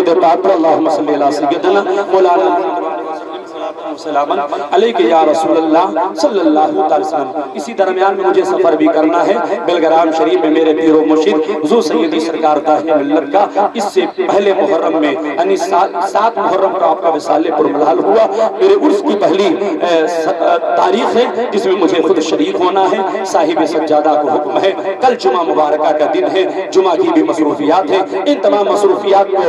درود پاک پر اللہم صلی اللہ سیدنا مولانا علیہ یا رسول اللہ صلی اللہ علیہ وسلم۔ اسی درمیان میں مجھے سفر بھی کرنا ہے بلگرام شریف میں میرے پیر و مرشد حضور سیدی سرکار داہیہ ملت کا اس سے پہلے محرم میں یعنی 7 محرم کا آپ کا وصال پرملال ہوا، میرے عرس کی پہلی تاریخ ہے جس میں مجھے خود شریک ہونا ہے۔ صاحب سجادہ کو حکم ہے، کل جمعہ مبارکہ کا دن ہے، جمعہ کی بھی مصروفیات ہے، ان تمام مصروفیات کو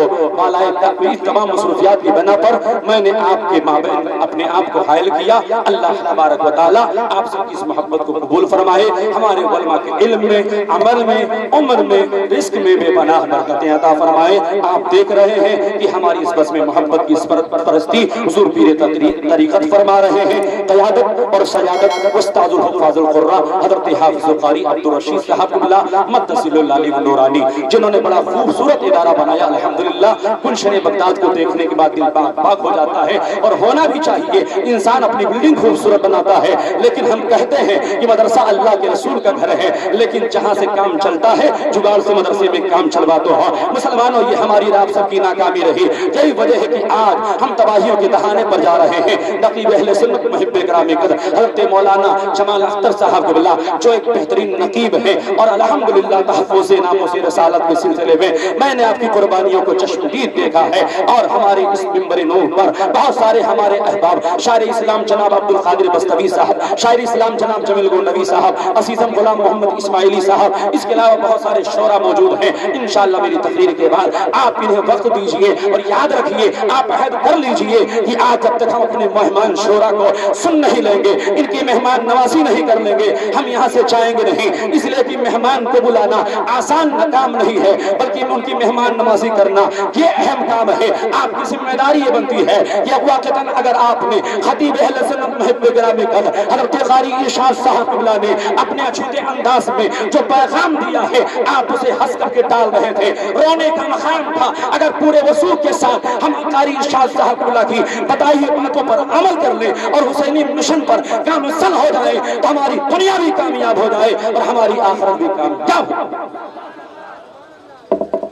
اس تمام مصروفیات کی بنا پر میں نے آپ کے مابین اپنے آپ کو حائل کیا۔ اللہ تبارک و تعالی آپ سب کی اس محبت کو قبول فرمائے، ہمارے علماء کے علم میں، عمل میں، عمر میں، رزق میں بے پناہ برکتیں عطا فرمائے۔ آپ دیکھ رہے ہیں کہ ہماری اس بس میں محبت کی پرستی حضور پیر طریقت فرما رہے ہیں۔ قیادت اور سیادت استاذ الحفاظ القراء حضرت حافظ قاری عبدالرشید صاحب اللہ متصل اللہ نورانی، جنہوں نے بڑا خوبصورت ادارہ بنایا الحمدللہ۔ گلشن بغداد کو دیکھنے کے بعد دل پاک ہو جاتا ہے، اور ہونا بھی چاہیے۔ انسان اپنی بلڈنگ خوبصورت بناتا ہے، لیکن ہم کہتے ہیں کہ مدرسہ اللہ کے رسول کا گھر ہے، لیکن جہاں سے کام چلتا ہے جگاڑ سے مدرسے میں کام چلوا تو ہو۔ مسلمانوں، یہ ہماری آپ سب کی ناکامی رہی، یہی وجہ ہے کہ آج ہم تباہیوں کے دہانے پر جا رہے ہیں۔ نقیب اہل سنت محب گرامی قدر حضرت مولانا جمال اختر صاحب قبلہ جو ایک بہترین نقیب ہے، اور الحمدللہ تحفظ ناموس رسالت کے سلسلے میں نے آپ کی قربانیوں کو چشمدید دیکھا ہے، اور ہمارے اس منبر نور پر بہت سارے ہمارے احباب، شاعر اسلام جناب عبدالقادر بستوی صاحب، شاعر اسلام جناب جمیل گل نبی صاحب، عزیزم غلام محمد اسماعیلی صاحب، اس کے علاوہ بہت سارے شعراء موجود ہیں۔ انشاءاللہ میری تقریر کے بعد آپ انہیں وقت دیجئے، اور یاد رکھیے، آپ عہد کر لیجئے کہ آج جب تک ہم اپنے مہمان شعراء کو سن نہیں لیں گے، ان کی مہمان نوازی نہیں کر لیں گے، ہم یہاں سے جائیں گے نہیں۔ اس لیے کہ مہمان کو بلانا آسان کام نہیں ہے، بلکہ ان کی مہمان نوازی کرنا یہ اہم کام ہے۔ آپ کی ذمہ داری یہ بنتی ہے کہ واقعتاً اگر آپ نے خطیب اہل سنت محب گرامی قدر حضرت قاری ارشاد صاحب قبلہ نے اپنے اچھوتے انداز میں جو پیغام دیا ہے، آپ اسے ہنس کر کے ٹال رہے تھے، رونے کا مقام تھا۔ اگر پورے وثوق کے ساتھ ہم قاری ارشاد صاحب قبلہ کی بتائی ہوئی باتوں پر عمل کر لیں اور حسینی مشن پر کامل ہو جائے، تو ہماری دنیا بھی کامیاب ہو جائے اور ہماری آخرت بھی کامیاب ہو۔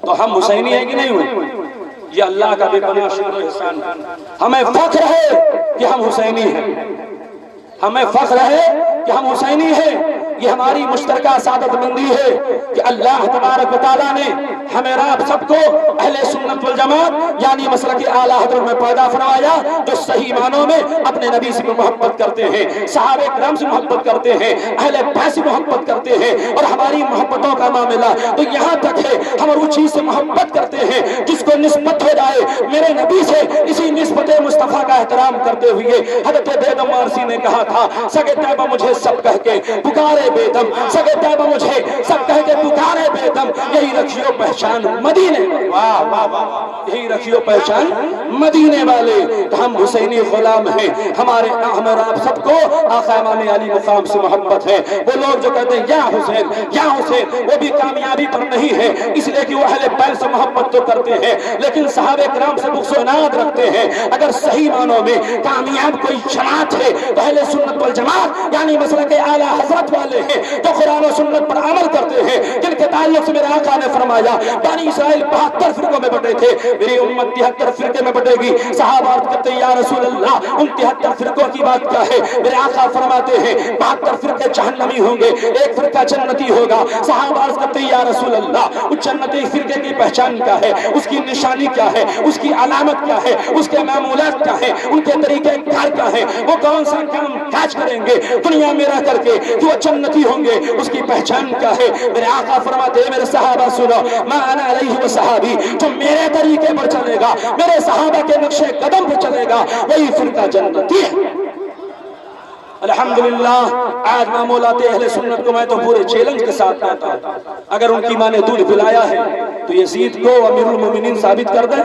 تو ہم حسینی ہیں کہ نہیں ہوئے؟ یہ اللہ کا بے پناہ شکر و احسان ہے۔ ہمیں فخر ہے کہ ہم حسینی ہیں، ہمیں فخر ہے کہ ہم حسینی ہیں۔ یہ ہماری مشترکہ سعادت مندی ہے کہ اللہ تبارک و تعالیٰ نے ہمیں آپ سب کو اہل سنت والجماعت یعنی مسلک اعلیٰ حضرت میں پیدا فرمایا، جو صحیح معنوں میں اپنے نبی سے محبت کرتے ہیں، صحابہ کرام سے محبت کرتے ہیں، اہل بیت سے محبت کرتے ہیں، اور ہماری محبتوں کا معاملہ تو یہاں تک ہے ہم وہ چیز سے محبت کرتے ہیں جس کو نسبت ہو جائے میرے نبی سے۔ اسی نسبت مصطفیٰ کا احترام کرتے ہوئے حضرت بیدم وارسی نے کہا تھا، سگے طیبہ مجھے سب کہہ کے پکارے بیدم، سگے طیبہ مجھے سب کہہ کے پکارے بیدم، یہی رکھیو پہچان مدینے، واہ واہ واہ، یہی رکھیو پہچان مدینے والے۔ تو ہم حسینی غلام ہیں، ہمارے ہمیں آپ سب کو آقا امام علی مقام سے محبت ہے۔ وہ لوگ جو کہتے ہیں یا حسین یا حسین، وہ بھی کامیابی پر نہیں ہے، اس لیے کہ وہ اہل بیت سے محبت تو کرتے ہیں لیکن صحابہ کرام سے بغض و عناد رکھتے ہیں۔ اگر صحیح معنوں میں کامیاب کوئی جماعت ہے تو اہل سنت والجماعت یعنی مسلک اعلیٰ حضرت والے ہیں، جو قرآن و سنت پر عمل کرتے ہیں، جن کے تعلق سے میرے آقا نے فرمایا بنی اسرائیل 72 فرقوں میں بٹے تھے، میری امت 73 فرقے میں بٹے گی۔ صحابہ عرض کرتے ہیں یا رسول اللہ ان 73 فرقوں کی بات کیا ہے؟ میرے آقا فرماتے ہیں 72 فرقے جہنمی ہوں گے، ایک فرقہ جنتی ہوگا۔ صحابہ عرض کرتے ہیں یا رسول اللہ اس جنتی فرقے کی پہچان کیا ہے، اس کی نشانی کیا ہے، اس کی علامت کیا ہے، اس کے معمولات کیا ہے، ان کے طریقے کار کیا ہے، وہ کون سا کام کاج کریں گے دنیا میں رہ کر کے کہ وہ جنتی ہوں گے، اس کی پہچان کیا ہے؟ میرے آقا فرماتے ہیں میرے صحابہ سنو، ما انا علیہ و صحابی، جو میرے طریقے پر چلے گا، میرے صحابہ کے نقش قدم پر چلے گا، وہی فرقہ جنتی ہے۔ الحمدللہ آج معمولات اہل سنت کو میں تو پورے چیلنج کے ساتھ کہتا ہوں، اگر ان کی ماں نے دودھ پلایا ہے تو یزید کو امیر المومنین ثابت کر دے،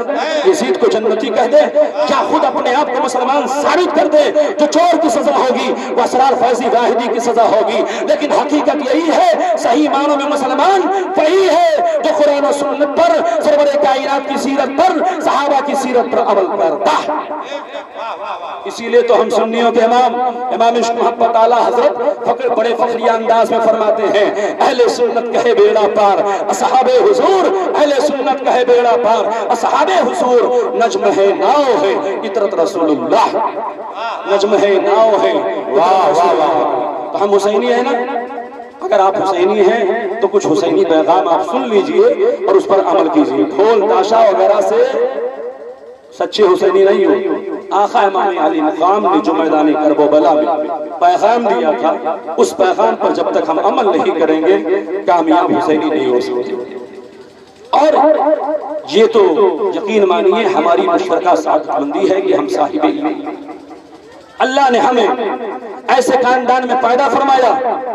یزید کو جنتی کہہ دے، کیا خود اپنے آپ کو مسلمان ثابت کر دے؟ جو چور کی سزا ہوگی وہ اسرار فیضی واحدی کی سزا ہوگی، لیکن حقیقت یہی ہے صحیح معنوں میں مسلمان وہی ہے جو قرآن و سنت پر، سرور کائنات کی سیرت پر، صحابہ کی سیرت پر عمل کرتا ہے۔ اسی لیے تو ہم سنیوں کے امام عشق محبت اعلیٰ حضرت بڑے فخریہ انداز میں فرماتے ہیں اہل سنت کہے بیڑا پار اصحاب حضور، اہل سنت کہے بیڑا پار اصحاب حضور، نجم ہے ناؤ ہے اطرت رسول اللہ، نجم ہے ناؤ ہے۔ واہ واہ واہ، تو ہم حسینی ہیں نا؟ اگر آپ حسینی ہیں تو کچھ حسینی پیغام آپ سن لیجئے اور اس پر عمل کیجئے۔ ڈھول تاشا وغیرہ سے سچے حسینی نہیں ہو۔ آقا امام علی مقام نے جو میدان کرب و بلا میں پیغام دیا تھا، اس پیغام پر جب تک ہم عمل نہیں کریں گے کامیاب حسینی نہیں ہو سکتے۔ اور یہ تو یقین مانیے ہماری مشترکہ سعادت مندی ہے کہ ہم صاحب علم، اللہ نے ہمیں ایسے خاندان میں پیدا فرمایا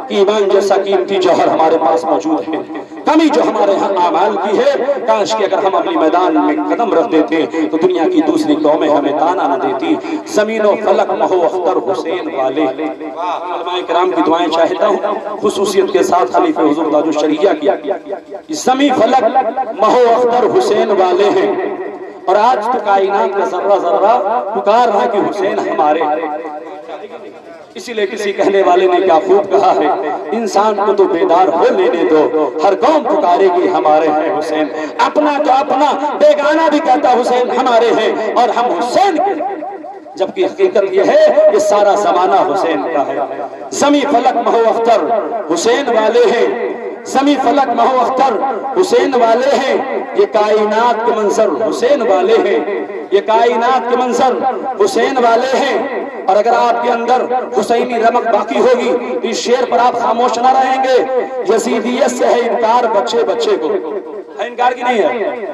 کہ ایمان جیسا قیمتی جوہر ہمارے پاس موجود ہے۔ کمی جو ہمارے ہاں اعمال کی ہے، کاش کہ اگر ہم اپنی میدان میں قدم رکھ دیتے تو دنیا کی دوسری قومیں ہمیں تانا نہ دیتی۔ زمین و فلک مہو اختر حسین والے، علماء کرام کی دعائیں چاہتا ہوں خصوصیت کے ساتھ خلیفہ حضور تاج الشریعہ کی، زمین فلک مہو اختر حسین والے ہیں۔ اور آج تو کائنات کا ذرہ ذرہ پکار رہا کہ حسین ہمارے، اسی لئے کسی کہنے والے نے کیا خوب کہا ہے، انسان کو تو بیدار ہو لینے دو، ہر قوم پکارے گی ہمارے ہیں حسین، اپنا تو اپنا بیگانہ بھی کہتا حسین ہمارے ہیں اور ہم حسین کے، جبکہ حقیقت یہ ہے کہ سارا زمانہ حسین کا ہے۔ زمین فلک مہو اختر حسین والے ہیں، زمین فلک مہو اختر حسین والے ہیں، یہ کائنات کے منظر حسین والے ہیں، یہ کائنات کے منظر حسین والے ہیں۔ اور اگر آپ کے اندر حسینی رمق باقی ہوگی تو اس شعر پر آپ خاموش نہ رہیں گے۔ یزیدیت سے ہے انکار بچے بچے کو، ہے انکار کی نہیں ہے؟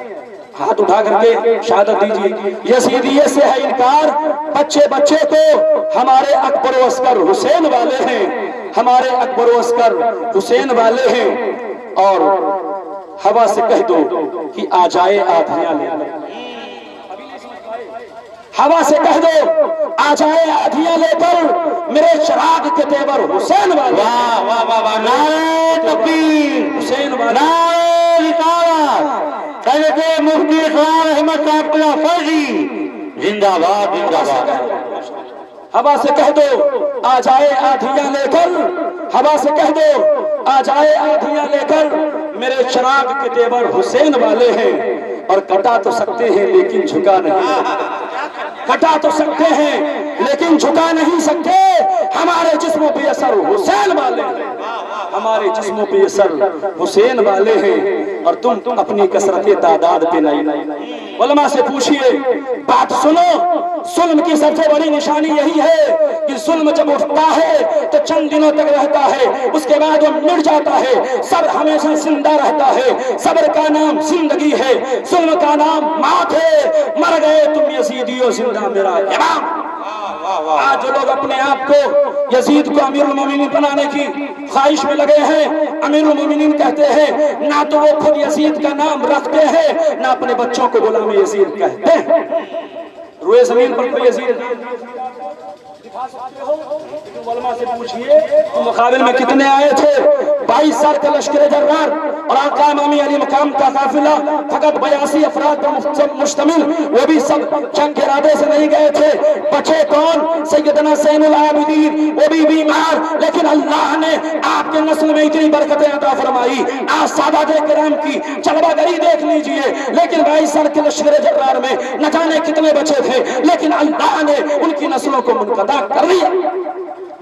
ہاتھ اٹھا کر کے شہادت دیجیے، یزیدیت سے ہے انکار بچے بچے کو، ہمارے اکبر و اصغر حسین والے ہیں، ہمارے اکبر و اصغر حسین والے ہیں۔ اور ہوا سے کہہ دو کہ آ جائے آدھیاں لے کر، ہوا سے کہہ دو آ جائے آدھیاں لے کر، میرے چراغ کے تیور حسین والے۔ واہ واہ واہ واہ، نعرہ تکبیر، حسین والے، نعرہ رسالت، حضرت مفتی اقرار احمد صاحب اللہ فیضی زندہ باد زندہ باد۔ ہوا سے کہہ دو آ جائے آدھیاں لے کر، ہوا سے کہہ دو آ جائے آدھیاں لے کر، میرے چراغ کے تیور حسین والے ہیں۔ اور کٹا تو سکتے ہیں لیکن جھکا نہیں، کٹا تو سکتے ہیں لیکن جھکا نہیں سکتے، ہمارے جسموں پہ اثر حسین والے ہیں، ہمارے جسموں پہ اثر حسین والے ہیں۔ اور تم اپنی کثرت تعداد پہ نہیں، علماء سے پوچھئے، بات سنو، ظلم کی سب سے بڑی نشانی یہی ہے کہ ظلم جب اٹھتا ہے تو چند دنوں تک رہتا ہے، اس کے بعد وہ مٹ جاتا ہے۔ صبر ہمیشہ زندہ رہتا ہے، صبر کا نام زندگی ہے، ظلم کا نام موت ہے۔ مر گئے تم یزیدیو، زندہ میرا امام۔ آج جو لوگ اپنے آپ کو یزید کو امیر المومنین بنانے کی خواہش میں لگے ہیں، امیر المومنین کہتے ہیں، نہ تو وہ خود یزید کا نام رکھتے ہیں نہ اپنے بچوں کو غلام یزید کہتے ہیں۔ روئے زمین پر کوئی یزید دکھا سکتے ہو؟ علماء سے پوچھئے تو مقابل میں کتنے آئے تھے؟ 22 سال کا لشکر جرار اور آقا امام علی مقام کا قافلہ فقط 82 افراد پر مشتمل، وہ بھی سب جنگ کے ارادے سے نہیں گئے تھے۔ بچے کون؟ سیدنا زین العابدین، وہ بھی بیمار، لیکن اللہ نے آپ کے نسل میں اتنی برکتیں عطا فرمائی۔ آپ سادات کرام کی جلوہ گری دیکھ لیجئے، لیکن 22 سال کے لشکر جرار میں نہ جانے کتنے بچے تھے، لیکن اللہ نے ان کی نسلوں کو منقطع کر لیا۔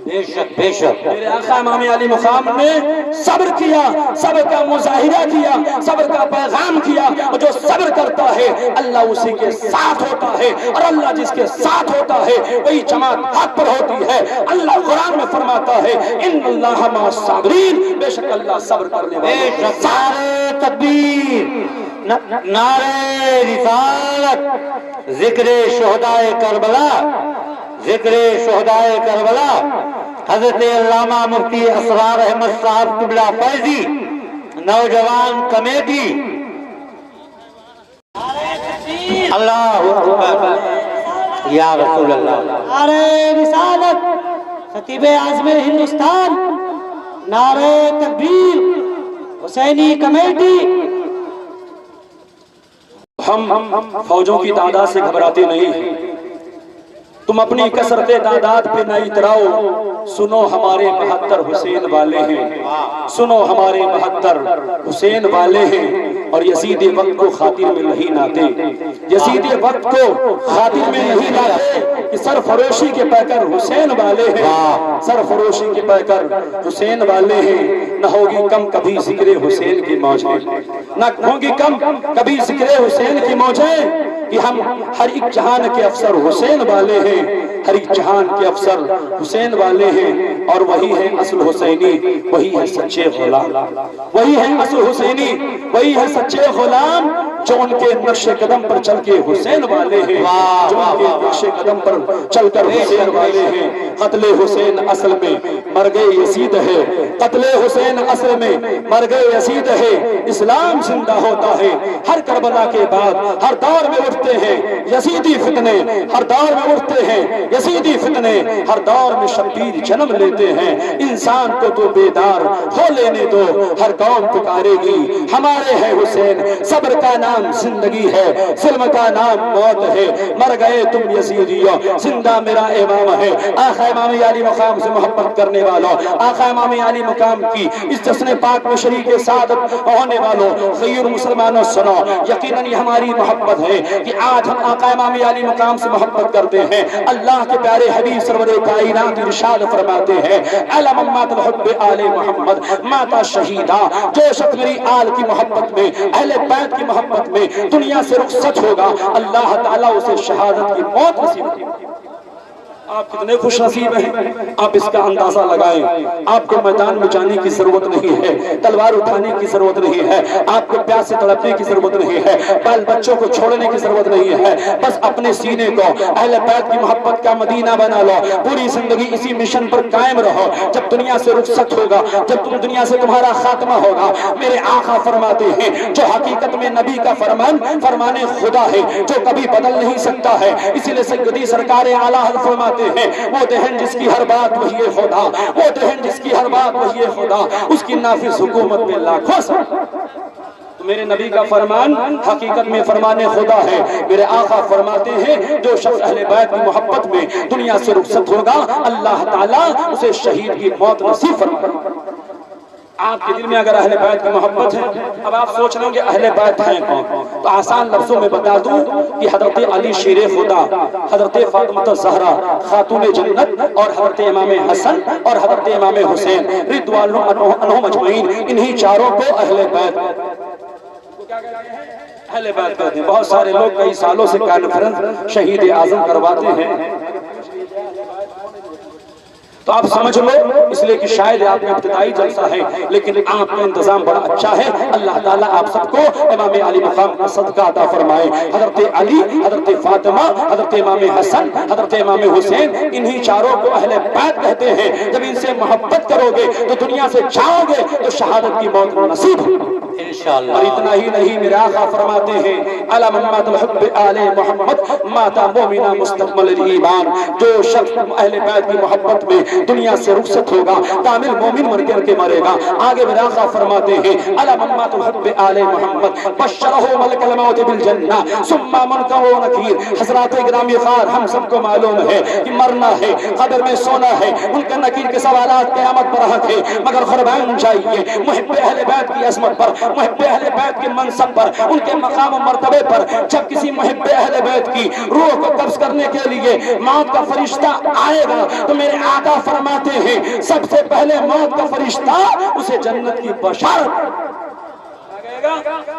بے شک بے شک میرے آقا امام علی مقام نے صبر کیا، صبر کا مظاہرہ کیا، صبر کا پیغام کیا، اور جو صبر کرتا ہے اللہ اسی کے ساتھ ہوتا ہے، اور اللہ جس کے ساتھ ہوتا ہے وہی جماعت حق پر ہوتی ہے۔ اللہ قرآن میں فرماتا ہے ان اللہ مع الصابرین، بے شک اللہ صبر کرنے والے۔ نعرہ تکبیر، نعرہ رسالت، ذکر شہدائے کربلا، ذکر شہدائے کربلا، حضرت علامہ مفتی اسرار احمد صاحب قبلہ فیضی، نوجوان کمیٹی۔ اللہ اکبر یا رسول اللہ۔ نعرہ رسالت، خطیب اعظم ہندوستان، نعرہ تکبیر، حسینی کمیٹی۔ ہم فوجوں کی تعداد سے گھبراتے نہیں ہیں، तुम अपनी कसरत तादाद पे न इतराओ, सुनो हमारे 72 हुसैन वाले हैं, सुनो हमारे 72 हुसैन वाले हैं। और यजीद वक्त को खातिर में नहीं लाते, यजीद वक्त को खातिर में नहीं लाते कि सरफरोशी के पैकर हुसैन वाले हैं, सरफरोशी के पैकर हुसैन वाले हैं। न होगी कम कभी जिक्र हुसैन की मौजें, न होगी कम कभी जिक्र हुसैन की मौजें, कि हम हर एक जहान के अफसर हुसैन वाले हैं, हर एक जहान के अफसर हुसैन वाले हैं। और वही है असल हुसैनी, वही है सच्चे गुलाम, वही है असल हुसैनी, वही है सच्चे गुलाम, जो उनके नक्शे कदम पर चल के हुसैन वाले हैं, जो उनके नक्शे कदम पर चलकर हुसैन वाले हैं। कत्ले हुसैन असल में मर गए यजीद है, कत्ले हुसैन असल में मर गए यजीद है। इस्लाम जिंदा होता है हर करबला के बाद, हर दौर में उठते हैं यजीदी फितने, हर दौर में उठते हैं यजीदी फितने, हर दौर में शब्बीर जन्म लेते हैं। इंसान को तो बेदार हो लेने दो, हर कौम पुकारेगी हमारे हैं हुसैन। सब्र का नाम जिंदगी है, जुल्म का नाम मौत है। मर गए तुम यजीदियों, जिंदा मेरा इमाम है। आका इमाम अली मुकाम से मोहब्बत करने वालों, आका इमाम अली मुकाम की इस जश्न पाक में शरीक सादत होने वालों, खैर मुसलमानों सुनो, यकीनन ये हमारी मोहब्बत है कि आज हम आका इमाम अली मुकाम से मोहब्बत करते हैं। अल्लाह के प्यारे हबीब सरवरे कायनात इरशाद फरमाते हैं, अला मम्मातुल हुब्ब आले मोहम्मद माता शहीदा, जो शख्स मेरी आल की मोहब्बत में, अहले बैत की मोहब्बत में दुनिया से रुखसत होगा, अल्लाह ताला उसे शहादत की मौत नसीब करेगा। आप कितने खुश नसीब हैं, आप इसका अंदाजा लगाएं। आपको मैदान में जाने की जरूरत नहीं है, तलवार उठाने की जरूरत नहीं है, आपको प्यास से तड़पने की जरूरत नहीं है, बाल बच्चों को छोड़ने की जरूरत नहीं है। बस अपने सीने को अहले बैत की मोहब्बत का मदीना बना लो, पूरी जिंदगी इसी मिशन पर कायम रहो। जब दुनिया से रुखसत होगा, जब तुम दुनिया से तुम्हारा खात्मा होगा, मेरे आका फरमाते हैं जो हकीकत में नबी का फरमान फरमाने खुदा है, जो कभी बदल नहीं सकता है। इसीलिए सैयदी सरकार आला हज़रत फरमाते हैं, वो दहन जिसकी हर बात वही खुदा, वो दहन जिसकी हर बात वही खुदा, उसकी नाफिज हुकूमत में लाखों सर। तो मेरे नबी का फरमान हकीकत में फरमाने खुदा है। मेरे आका फरमाते हैं जो शख्स अहले बैत की मोहब्बत में दुनिया से रुखसत होगा, अल्लाह ताला उसे शहीद की मौत नसीब फरमाएगा। आपके दिल में अगर अहले बैत की मोहब्बत है, अब आप सोच रहे हो कि अहले बैत हैं कौन, तो आसान लफ्जों में बता दूं कि हजरत अली शेर खुदा, हजरत फातिमा ज़हरा खातून जन्नत, और हजरत इमाम हसन और हजरत इमाम हुसैन रिदवानुल्लाह अन्हुम अजमईन, इन्हीं चारों को अहले बैत अहले बैत कहते हैं। बहुत सारे लोग कई सालों से कॉन्फ्रेंस शहीद आजम करवाते हैं, तो आप समझ लो, इसलिए कि शायद आपका इब्तिदाई जलसा है, लेकिन आपका इंतजाम बड़ा अच्छा है। अल्लाह ताला आप सबको इमाम अली मकाम का सदका अता फरमाए। हजरत अली, हजरत फातिमा, हजरत इमाम हसन, हजरत इमाम हुसैन, इन्हीं चारों को अहले बैत कहते हैं। जब इनसे मोहब्बत करोगे तो दुनिया से जाओगे तो शहादत की मौत नसीब इंशाअल्लाह। और इतना ही नहीं, मेरे आका फरमाते हैं अला मम्मातुल हुब्ब आले मोहम्मद माता मोमिना मुस्तकमल ईमान, जो शख्स अहले बैत की मोहब्बत में दुनिया से रुखसत होगा, कामिल मोमिन मर करके मरेगा। आगे मेरे आका फरमाते हैं अला मम्मातुल हुब्ब आले मोहम्मद बशरहु मलकुल मौत बिल जन्नह सुम्मा मुनकर व नकीर। हज़रात ग्रामी ख़ार, हम सबको मालूम है कि मरना है, कब्र में सोना है, उनका नकीर के सवालात क़यामत पर हक है, मगर कुर्बान जाइए मुहिब्ब अहले बैत की अज़मत पर, मुहिब्ब अहले बैत के मनसब पर, उनके मकाम और मर्तबे पर। जब किसी मुहिब्ब अहले बैत की रूह को कब्ज़ करने के लिए मौत का फरिश्ता आएगा, तो मेरे आका फरमाते हैं सबसे पहले मौत का फरिश्ता उसे जन्नत की बशारत,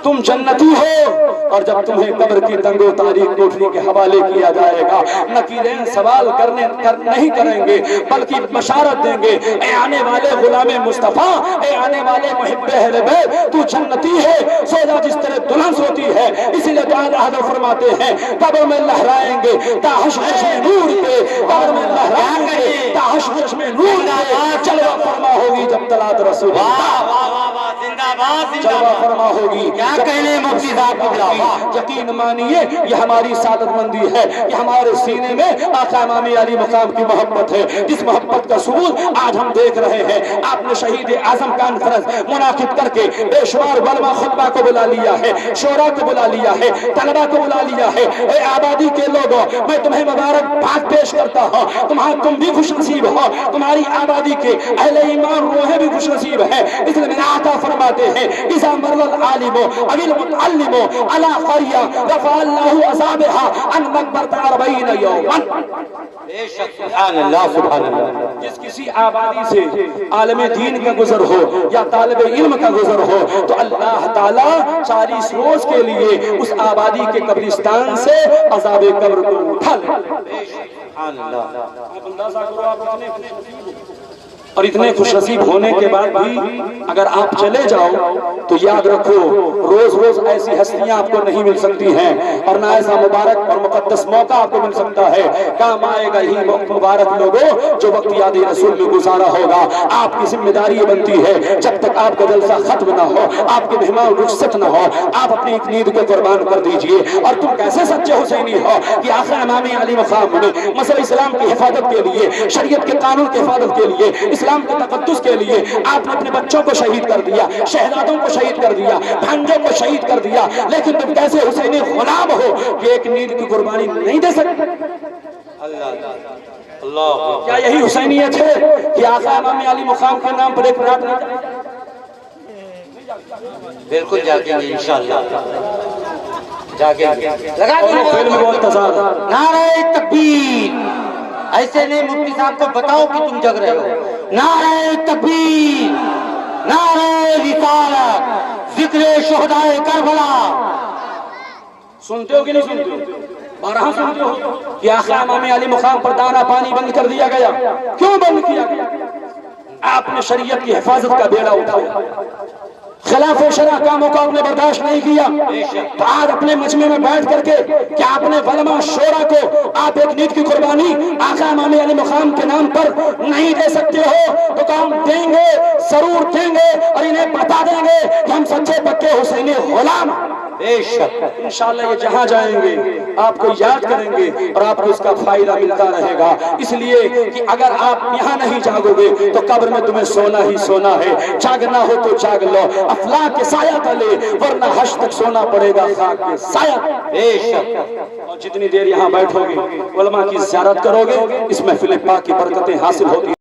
तुम जन्नती हो। और जब तुम्हें कब्र की तंगो तारीख कोठरी के हवाले किया जाएगा, नकीरें सवाल नहीं करेंगे, बल्कि बशारत देंगे, ए आने वाले गुलामे मुस्तफा, ए आने वाले मुहिब्बे अहले बैत, तू जन्नती है, सो जा जिस तरह दुल्हन सोती है। इसीलिए तो फरमाते हैं कब्र में लहराएंगे ताहश्श में नूर के, कब्र में लहराएंगे ताहश्श में नूर के, जलवा फरमा होगी जब तलात रसूल। जलवा फरमा होगी। क्या कहने मुफ्ती साहब की खिलाफत। यकीन मानिए ये हमारी सादत मंदी है, ये हमारे सीने में आका इमाम अली मकाम की मोहब्बत है, जिस मोहब्बत का सबूत आज हम देख रहे हैं। आपने शहीद आजम कॉन्फ्रेंस मुनाकिद करके बेशुमार वलमा खुतबा को बुला लिया है, शोरा को बुला लिया है, तलबा को बुला लिया है। ए आबादी के लोगों, मैं तुम्हें मुबारकबाद पेश करता हूँ। तुम भी खुश नसीब हो, तुम्हारी आबादी के अहले ईमान रूहें भी खुश नसीब है। इसलिए मेरे आका फरमाते हैं इज़ा मर्रल आलिमो अविल मुतअल्लिमो अला क़रिया रफ़अ अल्लाहु अज़ाबहा अन मक़बरत 40 यौमन। बेशक सुभान अल्लाह सुभान अल्लाह। जिस किसी आबादी से आलम दीन का गुजर हो या तालिब इल्म का गुजर हो तो अल्लाह ताला 40 रोज के लिए उस आबादी के कब्रिस्तान से अज़ाब कब्र को उठा ले। और इतने खुशनसीब होने के बाद भी अगर आप चले जाओ तो याद रखो रोज रोज ऐसी हस्तियां आपको नहीं मिल सकती हैं और ना ऐसा मुबारक और मुकद्दस मौका आपको मिल सकता है। काम आएगा ही मुबारक लोगों जो वक्त याद रसूल में गुजारा होगा। आपकी जिम्मेदारी बनती है जब तक आपका जलसा खत्म ना हो, आपके मेहमान रुखसत ना हो, आप अपनी एक नींद को कुर्बान कर दीजिए। और तुम कैसे सच्चे हुसैनी हो कि आखिर इमाम अली मकाम ने मसले इस्लाम की हिफाजत के लिए, शरीयत के कानून की हिफाजत के लिए, इस्लाम के तकद्दुस के लिए आपने अपने बच्चों को शहीद कर दिया, शहजादों को शहीद कर दिया, भांजों को शहीद कर दिया, लेकिन तुम कैसे हुसैनी गुलाम हो कि एक नींद की कुर्बानी नहीं दे सकते। अल्लाह, क्या यही हुसैनियत है कि आका इमाम अली मकाम के नाम पर एक रात नहीं? बिल्कुल जागेंगे इंशाअल्लाह, जागेंगे। लगा नारे तकबीर। ऐसे नहीं मुफ्ती साहब को बताओ कि तुम जग रहे हो। नारे तकबीर, नारे रिसालत, जिक्र शुहदाए करबला। सुनते हो कि नहीं सुनते हो? बारहा सुनते हो कि आखिर इमाम अली मकाम पर दाना पानी बंद कर दिया गया। क्यों बंद किया गया? आपने शरीयत की हिफाजत का बेड़ा उठाया, खिलाफ शरअ कामों को आपने बर्दाश्त नहीं किया। तो आज अपने मजमे में बैठ करके क्या आपने वलमा शोरा को आप एक नींद की कुर्बानी आका इमाम अली मकाम के नाम पर नहीं दे सकते हो? तो काम देंगे, जरूर देंगे और इन्हें बता देंगे कि हम सच्चे पक्के हुसैनी गुलाम। बेशक इंशाअल्लाह ये जहां जाएंगे आपको याद करेंगे और आपको इसका फायदा मिलता रहेगा। इसलिए कि अगर आप यहाँ नहीं जागोगे तो कब्र में तुम्हें सोना ही सोना है। जागना हो तो जाग लो, अफलाक के साया तले, वरना हश तक सोना पड़ेगा खाक के साया। बेशक। और जितनी देर यहाँ बैठोगे, उलमा की ज़ियारत करोगे, इस महफिल पाक की बरकतें हासिल होती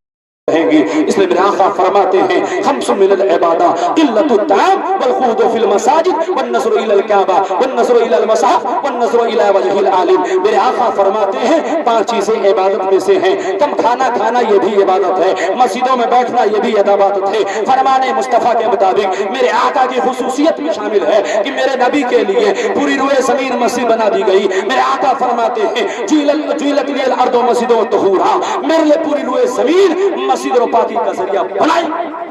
रहेंगी। इसलिए मेरे आका फरमाते हैं खम्सुम मिनल इबादा क़िल्लतुत ताम वल ख़ुदू फिल मसाजिद वन नज़्रु इलल काबा वन नज़्रु इलल मसहफ़ वन नज़्रु इला वजहिल आलिम। मेरे आका फरमाते हैं 5 चीजें इबादत में से हैं। कम खाना खाना ये भी इबादत है, मस्जिदों में बैठना ये भी इबादत है। फरमाने मुस्तफ़ा के मुताबिक मेरे आका की खुसूसियत में शामिल है कि मेरे नबी के लिए पूरी रुए ज़मीन मस्जिद बना दी गई। मेरे आका फरमाते हैं जुइलत लियल अर्दो मस्जिदों तहूरा, मेरे लिए पूरी रुए ज़मीन मस्जिद और पाकी का जरिया बनाई।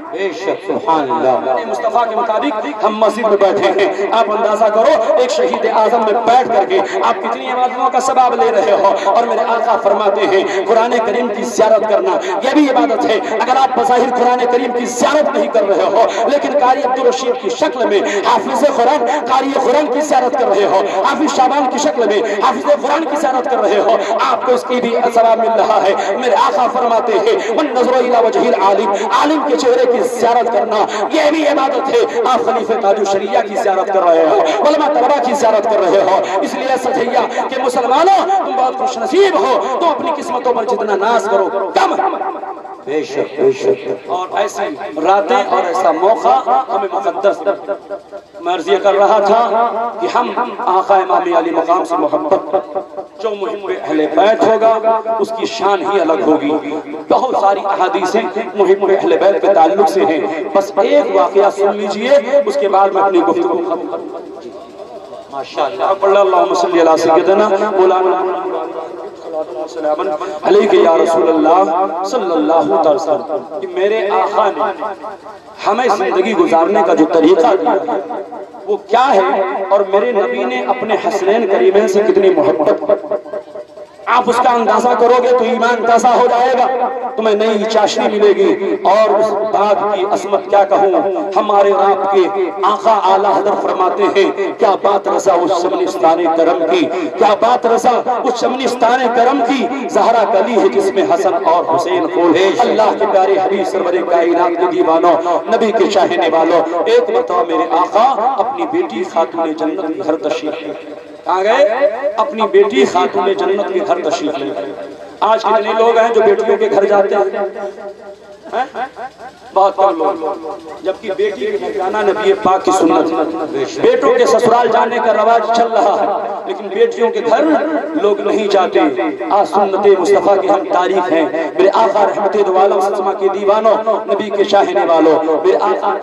बेशक सुभान अल्लाह। मुस्तफा के मुताबिक हम मस्जिद में बैठे हैं। आप अंदाजा करो एक शहीद आजम में बैठ करके आप कितनी इबादतों का सवाब ले रहे हो। और मेरे आका फरमाते हैं कुरान करीम की ज़ियारत करना यह भी इबादत है। अगर आप बज़ाहिर कुरान करीम की ज़ियारत नहीं कर रहे हो, लेकिन कारी अब्दुल रशीद की शक्ल में हाफिज़ कुरान, कारी कुरान की ज़ियारत कर रहे हो, हाफिज़ शाबान की शक्ल में हाफिज़ कुरान की ज़ियारत कर रहे हो, आपको इसकी भी सवाब मिल रहा है। मेरे आका फरमाते हैं वन नज़्रु इला वजहिल आलिम, आलिम के चेहरे की ज़ियारत करना यह भी इबादत है। आप खलीफे ताजु शरिया की ज़ियारत कर रहे हो, उलमा तलबा की ज़ियारत कर रहे हो। इसलिए सजैया के मुसलमानों तुम बहुत खुशनसीब हो, तुम अपनी किस्मतों पर जितना नाज करो कम। बेशक बेशक। और ऐसी रातें और ऐसा मौका हमें मुकद्दस। मैं अर्ज़ ये कर रहा था कि हम आका इमाम अली मकाम से मोहब्बत, जो मुहिब्ब अहले बैत होगा उसकी शान ही अलग होगी। बहुत सारी अहादीसें मुहिब्ब अहले बैत के ताल्लुक से हैं। बस एक वाक़या सुन लीजिए, उसके बाद मैं अपनी गुफ्तगू खत्म कर दूंगा। माशाअल्लाह। अल्लाहुम्मा सल्ली अला सय्यिदना मौलाना अलैहि या रसूल अल्लाह सल्लल्लाहु अलैहि वसल्लम कि मेरे आका ने हमें जिंदगी गुजारने का जो तरीका दिया है वो क्या है, और मेरे नबी ने अपने हसनैन करीमैन से कितनी मोहब्बत। آپ اس کا اندازہ کرو گے تو ایمان تازہ ہو جائے گا، تمہیں نئی چاشنی ملے گی۔ اور اس باغ کی عظمت کیا کہوں، ہمارے آپ کے آقا اعلیٰ حضرت فرماتے ہیں کیا بات رضا اس شمنستان کرم کی، کیا بات رضا اس شمنستان کرم کی، زہرا گلی ہے جس میں حسن اور حسین پھول ہے۔ اللہ کے پیارے حبیب سرور کائنات کے دیوانوں، نبی کے چاہنے والوں، ایک مرتبہ میرے آقا اپنی بیٹی خاتون جنت کے گھر تشریف لے کہاں گئے؟ اپنی بیٹی خاتون جنت کے گھر تشریف لے گئے۔ آج کتنے لوگ ہیں جو بیٹیوں کے گھر جاتے ہیں؟ بہت کم لوگ، جبکہ بیٹی کے گھر جانا نبی پاک کی سنت ہے۔ بیٹوں کے سسرال جانے کا رواج چل رہا ہے، لیکن بیٹیوں کے گھر لوگ نہیں جاتے۔ آج سنت مصطفیٰ کی ہم تاریخ ہیں۔ میرے آقا رحمت دو عالم سلمہ کے دیوانوں، نبی کے چاہنے والوں، میرے آقا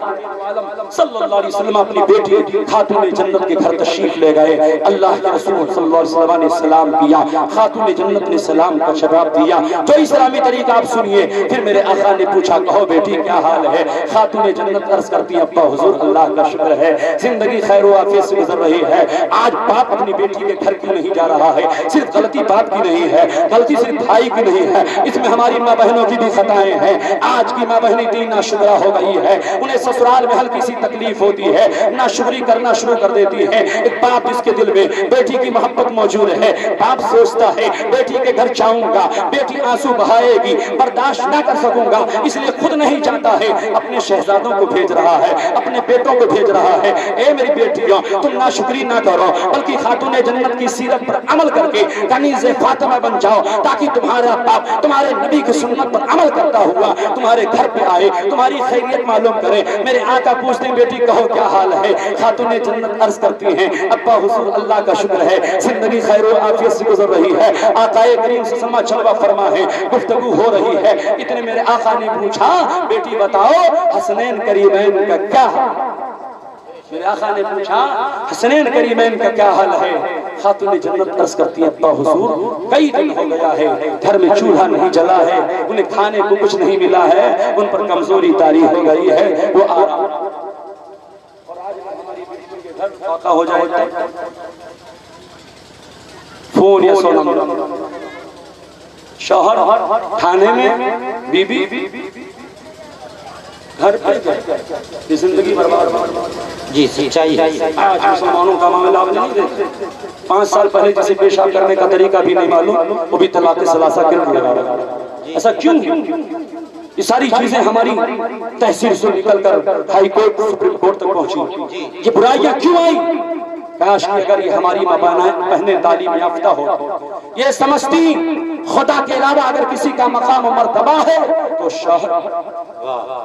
صلی اللہ علیہ وسلم اپنی بیٹی خاتون جنت کے گھر تشریف لے گئے۔ اللہ کے رسول صلی اللہ علیہ وسلم نے سلام کیا، خاتون جنت نے سلام کا جواب دیا۔ جو اسلامی طریقہ آپ سنیے۔ پھر میرے آقا نے پوچھا کہو بیٹی کیا حال ہے؟ خاتون جنت عرض کرتی ابا حضور اللہ کا شکر ہے، زندگی خیر و عافیت سے گزر رہی ہے۔ آج باپ اپنی بیٹی کے گھر کیوں نہیں جا رہا ہے؟ صرف غلطی باپ کی نہیں ہے، غلطی صرف بھائی کی نہیں ہے، اس میں ہماری ماں بہنوں کی بھی خطائیں ہیں۔ آج کی ماں بہنیں اتنی ناشکرا ہو گئی ہے، انہیں سسرال میں ہلکی سی تکلیف ہوتی ہے، ناشکری کرنا شروع کر دیتی ہے۔ ایک باپ جس کے دل میں بیٹی کی محبت موجود ہے، باپ سوچتا ہے بیٹی کے گھر جاؤں گا، بیٹی آنسو بہائے گی، برداشت نہ کر سکوں گا، اس لیے خود نہیں جاتا ہے، اپنے شہزادوں کو بھیج رہا ہے، اپنے بیٹوں کو بھیج رہا ہے۔ اے میری بیٹیوں، تم ناشکری نہ کرو، بلکہ خاتون جنت کی سیرت پر عمل کر کے کنیز فاطمہ بن جاؤ، تاکہ تمہارا باپ تمہارے نبی کی سنت پر عمل کرتا ہوا تمہارے گھر پہ آئے، تمہاری خیریت معلوم کرے۔ میرے آقا پوچھتے ہیں بیٹی کہو کیا حال ہے؟ خاتون جنت عرض کرتی ہیں ابا حضور اللہ کا شکر ہے، زندگی خیر و عافیت سے گزر رہی ہے۔ آقا کریم صلی اللہ علیہ وسلم جلوہ فرما ہے، گفتگو ہو رہی ہے۔ اتنے میرے آقا نے پوچھا بیٹی بتاؤ حسنین کریمین کا کیا حال؟ میرے آقا نے پوچھا حسنین کریمین کا کیا حال ہے؟ خاتون جنت عرض کرتی ہے ابا حضور کئی دن ہو گیا ہے، گھر میں چولہا نہیں جلا ہے، انہیں کھانے کو کچھ نہیں ملا ہے، ان پر کمزوری طاری ہو گئی ہے، وہ آرام اور آج ہماری بیٹیوں کے گھر واقع ہو جائے فون یا سونا شوہر کھانے میں، بیوی گھر پہ یہ زندگی برباد ہو جی سچائی ہے۔ آج مسلمانوں کا معاملہ آپ نہیں دیکھتے، 5 سال پہلے جسے پیشاب کرنے کا طریقہ بھی نہیں معلوم، وہ بھی طلاق ثلاثہ کر دیا رہا ہے۔ ایسا کیوں؟ یہ ساری چیزیں ہماری تحصیل سے نکل کر ہائی کورٹ سپریم کورٹ تک پہنچی، یہ برائیاں کیوں آئی؟ کاش کہ اگر یہ ہماری ماں بہنیں تعلیم یافتہ ہو، یہ سمجھتی خدا کے علاوہ اگر کسی کا مقام و مرتبہ ہے تو شوہر،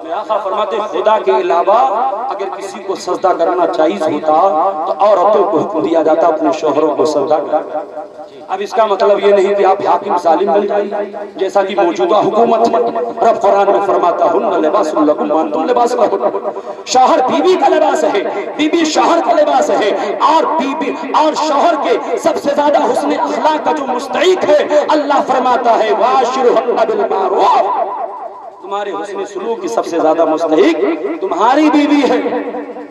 میں آقا فرماتے خدا کے علاوہ اگر کسی کو سجدہ کرنا چاہیز ہوتا تو عورتوں کو حکم دیا جاتا اپنے شوہروں کو سجدہ کرنا۔ اب اس کا مطلب یہ نہیں کہ آپ حاکم ظالم بن جائیے، جیسا کہ موجودہ حکومت رب قرآن میں فرماتا ہن لباس لکم وانتم لباس لہن، شوہر بیوی کا لباس ہے، بیوی شوہر کا لباس ہے، اور بیوی اور شوہر کے سب سے زیادہ حسن اخلاق کا جو مستحق ہے اللہ فرماتا ہے واشرہن بالمعروف، تمہارے حسن سلوک کی سب سے زیادہ مستحق تمہاری بیوی ہے،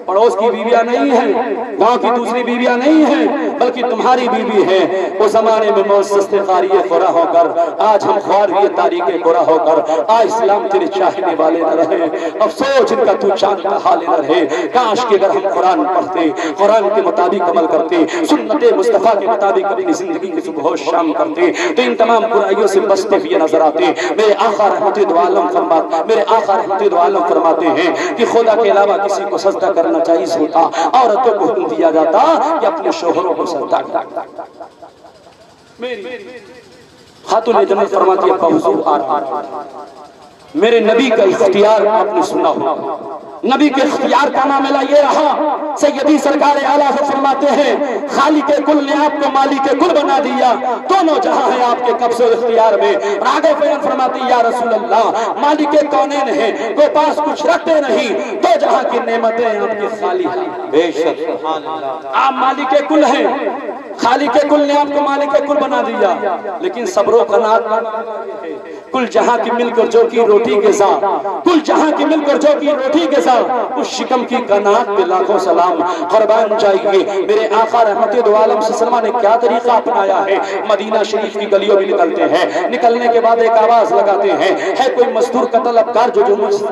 پڑوس کی بیویاں نہیں ہیں، گاؤں کی دوسری بیویاں نہیں ہیں، بلکہ تمہاری بیوی ہے۔ اس زمانے میں موسس قاریہ قرا ہو کر آج ہم خواریہ تاریخ قرا ہو کر آج اسلام تیرے چاہنے والے نہ رہے، افسوس جن کا تو جانتا حال نہ رہے۔ کاش کہ اگر ہم قرآن پڑھتے، قرآن کے مطابق عمل کرتے، سنت مصطفیٰ کے مطابق اپنی زندگی کی صبح و شام کرتے تو ان تمام برائیوں سے بچتے ہوئے نظر آتے۔ میرے آقا رحمت دو عالم فرماتے ہیں کہ خدا کے علاوہ کسی کو سجدہ کرنا چاہیز ہوتا، عورتوں کو حکم دیا جاتا کہ اپنے شوہروں کو سجدہ کرنا۔ خاتون جنت فرماتی ہے ابا حضور میرے نبی کا اختیار آپ نے سنا ہوگا، نبی کے اختیار کا معاملہ یہ رہا، سیدی سرکار اعلیٰ فرماتے ہیں خالق کل نے آپ کو مالک کل بنا دیا، دونوں جہاں ہیں آپ کے قبض و اختیار میں۔ راغب فین فرماتی یا رسول اللہ مالک کونین ہیں، وہ پاس کچھ رکھتے نہیں، دو جہاں کی نعمتیں آپ کے خالی ہیں۔ بے شک سبحان اللہ، آپ مالک کل ہیں، خالق کل نے آپ کو مالک کل بنا دیا، لیکن صبر و قناعت कुल जहां की मिलकर जो की रोटी के साथ, कुल जहां की मिलकर जो की रोटी के साथ, उस शिकम की कनात पे लाखों सलाम कुर्बान जाइए। मेरे आका रहमत दो आलम सल्लल्लाहु ने क्या तरीका अपनाया है। मदीना शरीफ की गलियों में निकलते हैं, निकलने के बाद एक आवाज लगाते हैं, है कोई मजदूर का तलबगार जो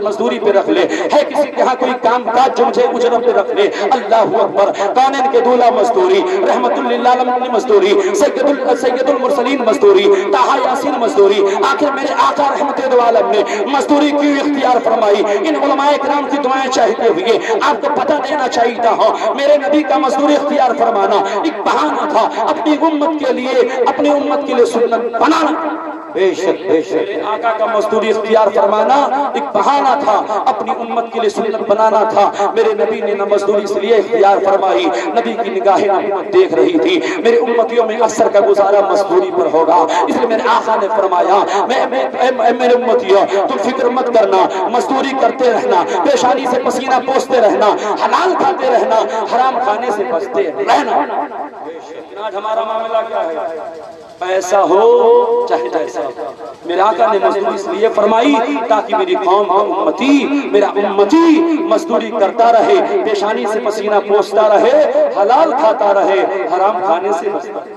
मजदूरी पे रख ले, है किसी के यहाँ कोई काम काज जो मुझे उजरत पे रख ले। अल्लाहु अकबर। कौनैन के दूल्हा मजदूरी, रहमतुल लिल आलमीन मजदूरी, सैयदुल मुरसलीन मजदूरी, ताहा यासीन मजदूरी। आखिर मेरे आका रहमत दो आलम ने मजदूरी क्यों इख्तियार फरमाई? इन उलमाए किराम की दुआएं चाहते हुए आपको पता देना चाहिए था, मेरे नबी का मजदूरी इख्तियार फरमाना एक बहाना था अपनी उम्मत के लिए, अपनी उम्मत के लिए सुन्नत बनाना। बेशक बेशक आका का मजदूरी इख्तियार फरमाना एक बहाना था, अपनी उम्मत के लिए सुन्नत बनाना था। मेरे नबी ने न मजदूरी इसलिए इख्तियार फरमाई, नबी की निगाहें उम्मत देख रही थी, मेरे उम्मतियों में असर का गुजारा मजदूरी पर होगा, इसलिए मेरे आका ने फरमाया, मेरे उम्मतियों तुम फिक्र मत करना, मजदूरी करते रहना, पेशानी से पसीना पोंछते रहना, हलाल खाते रहना, हराम खाने से बचते रहना। आज हमारा मामला क्या है? पैसा हो चाहे जैसा हो। मेरे आका ने मजदूरी इसलिए फरमाई ताकि मेरी कौम का उम्मती, मेरा उम्मती मजदूरी करता रहे, पेशानी से पसीना पोंछता रहे, हलाल खाता रहे, हराम खाने से बचता रहे।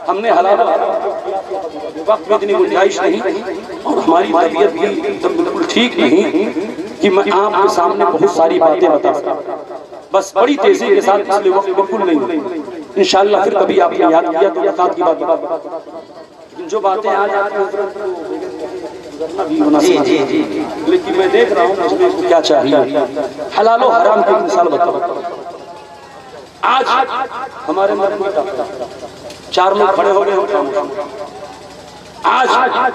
हमने हलाल वक्त में इतनी गुंजाइश नहीं और हमारी तबीयत भी एकदम बिल्कुल ठीक नहीं कि मैं आपके सामने बहुत सारी बातें बता सकता, बस बड़ी तेजी के साथ, इसलिए वक्त बिल्कुल नहीं। इंशाअल्लाह फिर कभी आपने याद किया तो वक़्त की बात, लेकिन जो बातें आज अभी होना जी, लेकिन मैं देख रहा हूँ मुझे क्या चाहिए। हलाल और हराम की मिसाल बताओ। आज हमारे चार लोग खड़े हो गए, आज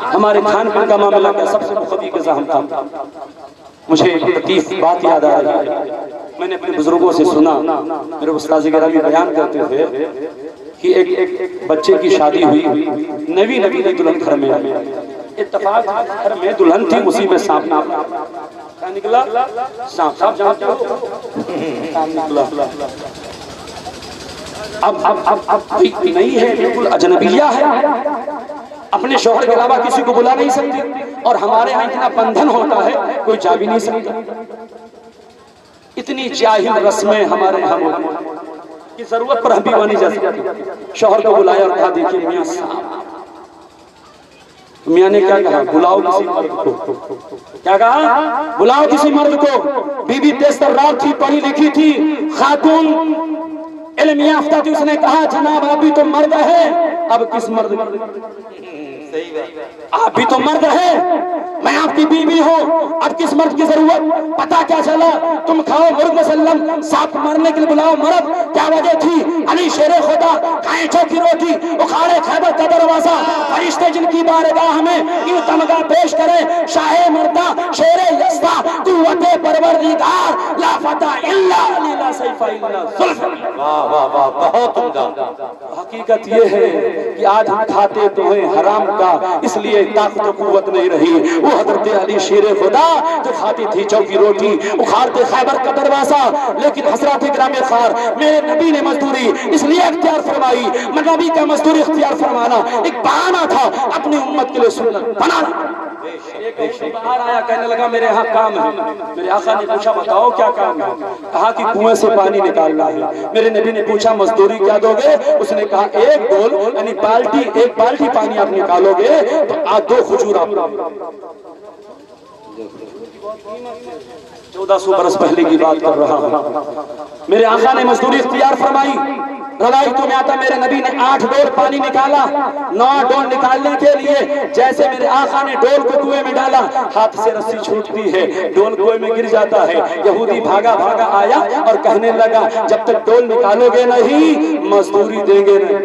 हमारे खान पान का मामला क्या सबसे मुख्तली के ज़हम था। मुझे एक लतीफ बात याद आ रही है, मैंने अपने बुजुर्गों से सुना, मेरे उस्ताद गिरामी बयान करते थे कि एक बच्चे की शादी हुई, नवी नई दुल्हन घर में आई, इत्तेफाक घर में दुल्हन थी, उसी में सांप क्या निकला, सांप जानते हो, सांप निकला। अब कोई नहीं है, बिल्कुल अजनबिया है, अपने शौहर के अलावा किसी को बुला नहीं सकती, और हमारे यहाँ इतना बंधन होता है कोई जा भी नहीं सकता। इतनी जाहिल रस्में हमारे यहाँ की जरूरत पर हम भी मानी जा सकती। शौहर को बुलाया और कहा, देखिए मियां साहब, मियां ने क्या कहा, बुलाओ किसी मर्द को। क्या कहा? बुलाओ किसी मर्द को। बीबी तेज-तर्रार थी, पढ़ी लिखी थी, खातून इल्म याफ्ता थी, उसने कहा, जनाब आप भी तो मर्द है, अब किस मर्द, आप भी तो मर्द है, मैं आपकी बीवी हूँ, अब किस मर्द की जरूरत? पता क्या चला, तुम खाओ मुर्ग मुसल्लम, सांप मारने के लिए बुलाओ मर्द, क्या वजह थी? अली शेरे खुदा खाए की रोटी, उखाड़े खैबर का दरवाजा, फरिश्ते जिनकी बारगाह में यूं तमगा पेश करे, शाहे मर्दा शेरे यस्ता कुव्वते परवरदिगार, ला फता इल्ला अली ला सैफा इल्ला जुल्फ। वाह वाह वाह, बहुत उम्दा। हकीकत ये है कि आज हम खाते तो हैं हराम का, इसलिए ताकत और कुव्वत नहीं रही। वो हजरत अली शेरे खुदा जो खाती थी चौकी रोटी, उखाड़ते खैबर का दरवाजा, लेकिन हजरत ग्रामे खार मेरे नबी ने मजदूरी इसलिए इख्तियार फरमाई, नबी का मजदूरी इख्तियार फरमाना एक बहाना था अपनी उम्मत के लिए सुन्नत बनाना। एक बाहर आया, कहने लगा मेरे यहाँ काम है। मेरे आका ने पूछा, बताओ क्या काम है? कहा कि कुएं से पानी निकालना है। मेरे नबी ने पूछा, मजदूरी क्या दोगे? उसने कहा, एक डोल यानी एक बाल्टी पानी आप निकालोगे तो आज 2 खजूर आप। 1400 बरस पहले की बात कर रहा हूँ। मेरे आका ने मजदूरी इख्तियार फरमाई। रवायतों में आता, मेरे नबी ने 8 डोल पानी निकाला। 9 डोल निकालने के लिए जैसे मेरे आका ने डोल को कुएं में डाला, हाथ से रस्सी छूटती है, डोल कुएं में गिर जाता है। यहूदी भागा भागा आया और कहने लगा, जब तक डोल निकालोगे नहीं मजदूरी देंगे नहीं।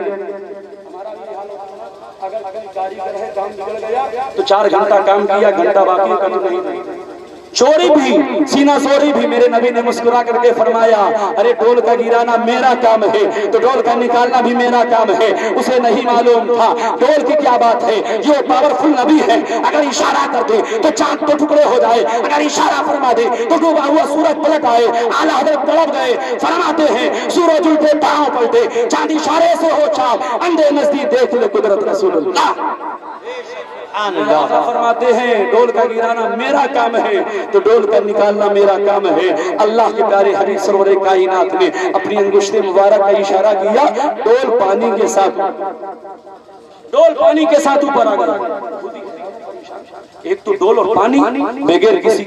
तो 4 घंटा काम किया, घंटा बाकी का तो नहीं। चोरी भी, सीना चोरी भी, मेरे नबी ने मुस्कुरा करके फरमाया, अरे डोल का गिराना मेरा काम है तो डोल का निकालना भी मेरा काम है। उसे नहीं मालूम था डोल की क्या बात है। ये पावरफुल नबी है, अगर इशारा कर दे तो चांद के टुकड़े हो जाए, अगर इशारा फरमा दे तो डूबा हुआ सूरज पलट आए। आला हज़रत तड़प गए, फरमाते हैं सूरज उल्टे पांव पलटे, चांद इशारे से हो छाप, अंधे नजदीक देख ले कुदरत रसूलुल्लाह। आका फरमाते हैं डोल का गिराना मेरा काम है तो डोल का निकालना मेरा काम है। अल्लाह के प्यारे हबीब सरवरे कायनात ने अपनी अंगुश्ते मुबारक का इशारा किया, डोल पानी के साथ ऊपर आ गया। एक तो डोल और पानी बगैर किसी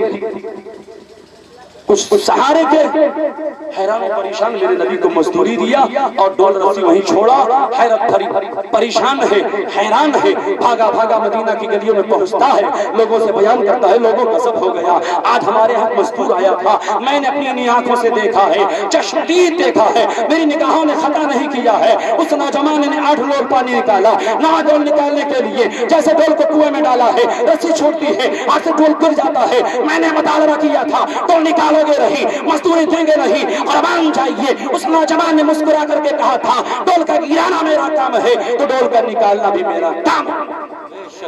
कुछ सहारे के हैरान और परेशान मेरे नबी को मजदूरी दिया और डोल रस्सी वहीं छोड़ा। हैरत भरी परेशान है, हैरान है, भागा भागा मदीना की गलियों में पहुंचता है, लोगों से बयान करता है, लोगों का सब हो गया। आज हमारे यहाँ मजदूर आया था, मैंने अपनी आंखों से देखा है, चश्मदीद देखा है, मेरी निगाहों ने खता नहीं किया है। उस नौजवान ने 8 डोल पानी निकाला। 9 डोल निकालने के लिए जैसे डोल को कुएं में डाला है, रस्सी छूटती है, हाथ से डोल गिर जाता है। मैंने मुतालबा किया था डोल निकालो नहीं, मजदूरी देंगे नहीं, कुर्बान जाइए। उस नौजवान ने मुस्कुरा करके कहा था डोल का गिराना मेरा काम है तो डोल का निकालना भी मेरा काम है।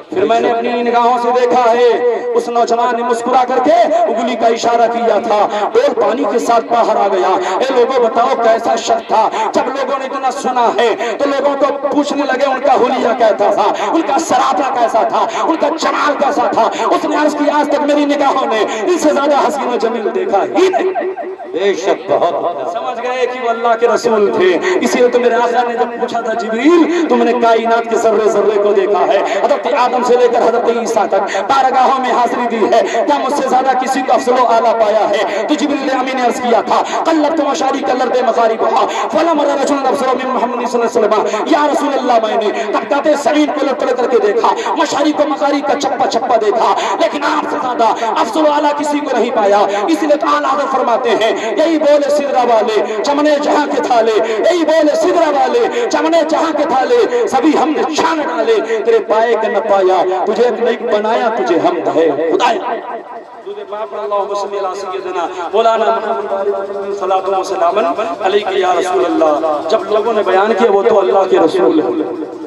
फिर मैंने अपनी निगाहों से देखा है, उस नौजवान ने मुस्कुरा करके उंगली का इशारा किया था, डोल पानी के साथ बाहर आ गया। ए लोगों बताओ कैसा शक था। जब लोगों ने इतना सुना है तो लोगों को पूछने लगे उनका हुलिया कैसा था, उनका सराफा कैसा था, उनका जमाल कैसा था। उसने अर्ज किया आज तक मेरी निगाहों ने इससे ज्यादा हसीन और जमील देखा ही नहीं। बेशक बहुत समझ गए कि वो अल्लाह के रसूल थे। इसीलिए तो मेरे आका ने जब पूछा था जिब्रील तुमने कायनात के जर्रे जर्रे को देखा है, हजरत आदम से लेकर हजरत ईसा तक बारगाहों में हाजिरी दी है, क्या मुझसे ज्यादा किसी को अफजल आला पाया है? तो जिब्रील अमीन ने अर्ज किया था कल्लत मशारिक कल्लत मगारिबहा फलम रजुल अफजल मिन मुहम्मद सल्लल्लाहु अलैहि वसल्लम। या रसूल अल्लाह मैंने तबकाते ज़मीन को लट करके देखा, मशारिक को मगारिब का चप्पा चप्पा देखा, लेकिन आपसे ज्यादा अफजल आला किसी को नहीं पाया। इसलिए तो आला हज़रत फरमाते हैं यही बोले सिदरा वाले चमने जहां के थाले, यही बोले सिदरा वाले चमने जहां के थाले, सभी हमने शान डाले तेरे पाए के न पाया, तुझे नहीं बनाया तुझे हमद है खुदाया। जब लोगों ने बयान किया वो तो अल्लाह के रसूल है,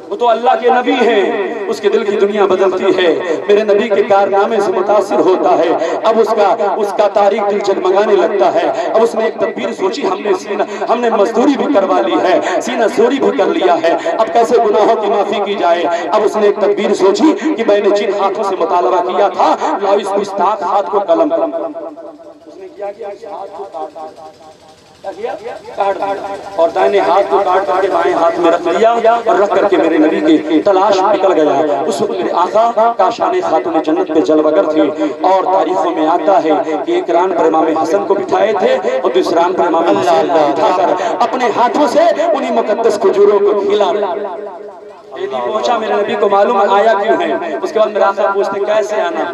वो तो अल्लाह के नबी हैं, उसके दिल की दुनिया बदलती है, मेरे नबी के कारनामे से मुतासिर होता है। अब उसका तारीख दिल जगमगाने लगता है। अब उसने एक तदबीर सोची, हमने मजदूरी भी करवा ली है, सीना जोरी भी कर लिया है, अब कैसे गुनाहों की माफी की जाए। अब उसने एक तदबीर सोची कि मैंने जिन हाथों से मुतालबा किया था लाओ इस गुस्ताख हाथ को कलम उसने क्या किया, हाथ को काट और दाहिने हाथ को काट करके बाएं हाथ में रख लिया और रख करके मेरे नबी की तलाश निकल गया। उस वक्त मेरे आका का शान खातून जन्नत पे जलवगर थी। और तारीखों में आता है कि एक रान पर इमाम हसन को बिठाए थे और दूसरे रान पर इमाम हुसैन को बिठाकर अपने हाथों से उन्हीं मुकद्दस खजूरों को खिला पहुंचा। मेरे नबी को मालूम आया क्यों है। उसके बाद मेरा आका पूछते कैसे आना,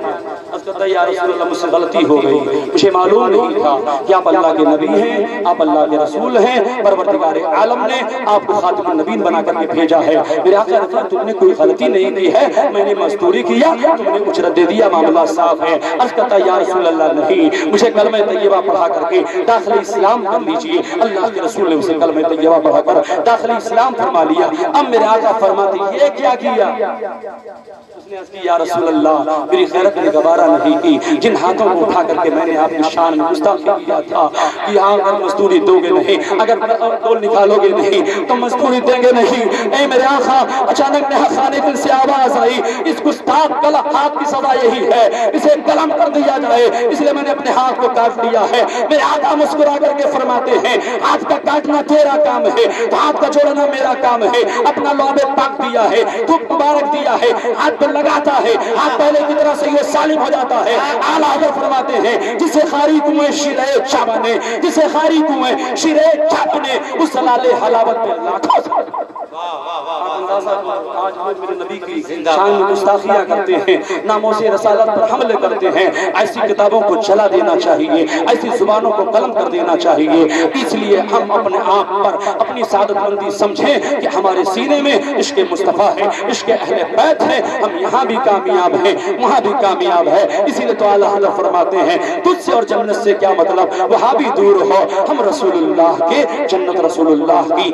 या रसूल अल्लाह मुझसे गलती हो गई, मुझे मालूम नहीं था कि आप अल्लाह के नबी हैं, आप अल्लाह के रसूल हैं, परवरदिगार आलम ने आपको खातिमुन नबीन बना करके भेजा है। मेरे आका ने कहा तुमने कोई गलती नहीं की है, मैंने मजदूरी किया, तुमने कुछ रद्द दिया, मामला साफ है। अर्ज़ करता या रसूल अल्लाह नहीं, मुझे कलमा तैयबा पढ़ा करके दाखिल इस्लाम कर लीजिए। अल्लाह के रसूल ने उसे कलमा तैयबा पढ़ाकर दाखिल इस्लाम फरमा लिया। अब मेरे आका फरमाते ये क्या किया, उसने अर्ज़ की या रसूल अल्लाह मेरी खैरत ने गवारा नहीं की, जिन हाथों को उठा करके मैंने आपकी शान में गुस्ताखी किया था कि अगर मजदूरी दोगे नहीं, अगर डोल निकालोगे नहीं तो मजदूरी देंगे नहीं। ऐ मेरे आका अचानक नहखाने दिल से आवाज आई इस गुस्ताख गला हाथ की सजा यही है, इसे कलम कर दिया जाए, इसलिए मैंने अपने हाथ को काट लिया है। मेरे आका मुस्कुरा करके फरमाते हैं हाथ का काटना तेरा काम है, हाथ का जोड़ना मेरा काम है। अपना लौबे पाक दिया है, धूप मुबारक दिया है, हाथ पर लगाता है, हाथ पहले की तरह से ये सालिम हो जाता है। आला हज़रत फरमाते हैं जिसे खारी कुएं शिरे चाबने, जिसे खारी कुएं शिरे चाबने उस लाले हलावत पे लाखों आज लोग मेरे नबी की शान में गुस्ताखियां करते हैं, नामों से रसालत पर हमले करते हैं। ऐसी किताबों को जला देना चाहिए, ऐसी जुबानों को कलम कर देना चाहिए। इसलिए हम अपने आप पर अपनी सादतमंदी समझें कि हमारे सीने में इश्क़ मुस्तफ़ा है, इश्क़ अहले बैत है, हम यहाँ भी कामयाब हैं, वहाँ भी कामयाब है। इसीलिए तो आला हज़रत फरमाते हैं तुझसे और जन्नत से क्या मतलब, वहाँ भी दूर हो, हम रसूलुल्लाह के जन्नत रसूलुल्लाह की।